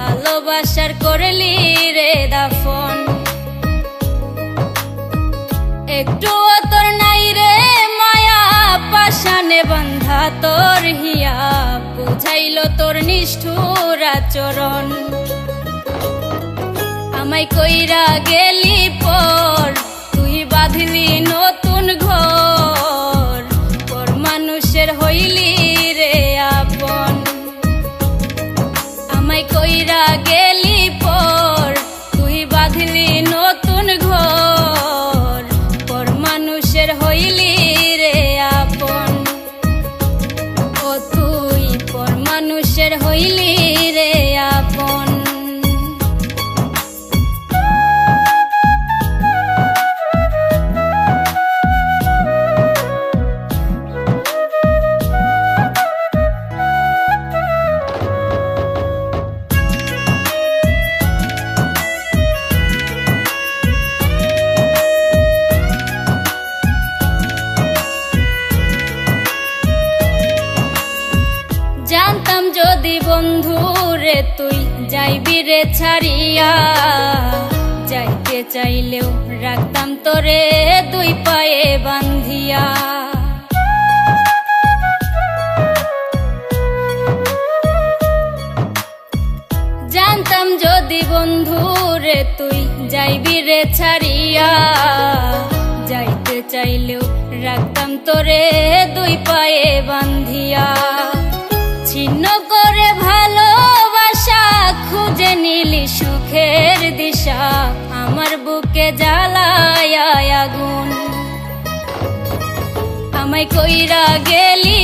ভালোবাসার করলি রে দাফন। একটুও তোর নাই রে মায়া, পাশানে বান্ধা তোর হিয়া, বুঝাইল তোর নিষ্ঠুর আচরণ। আমায় কইরা গেলি পর, তুই বাঁধলি নতুন ঘর, পর মানুষের হইলি রে আপন। আমায় কইরা গেলি পর, তুই বাঁধলি নতুন ঘর, পর মানুষের হইলি রে আপন। ও তুই পর মানুষের হইলি রে আপন। জানতাম যদি বন্ধু রে তুই যাইবি রে ছাড়িয়া, যাইতে চাইলেও রাখতাম তোরে দুই পায়ে বান্ধিয়া। জানতাম যদি বন্ধু রে তুই যাইবি রে ছাড়িয়া, যাইতে চাইলেও রাখতাম তোরে দুই পায়ে বান্ধিয়া। ছিন্ন করে ভালোবাসা খুঁজে নিলি সুখের দিশা, আমার বুকে জ্বালায় আগুন। আমায় কইরা গেলি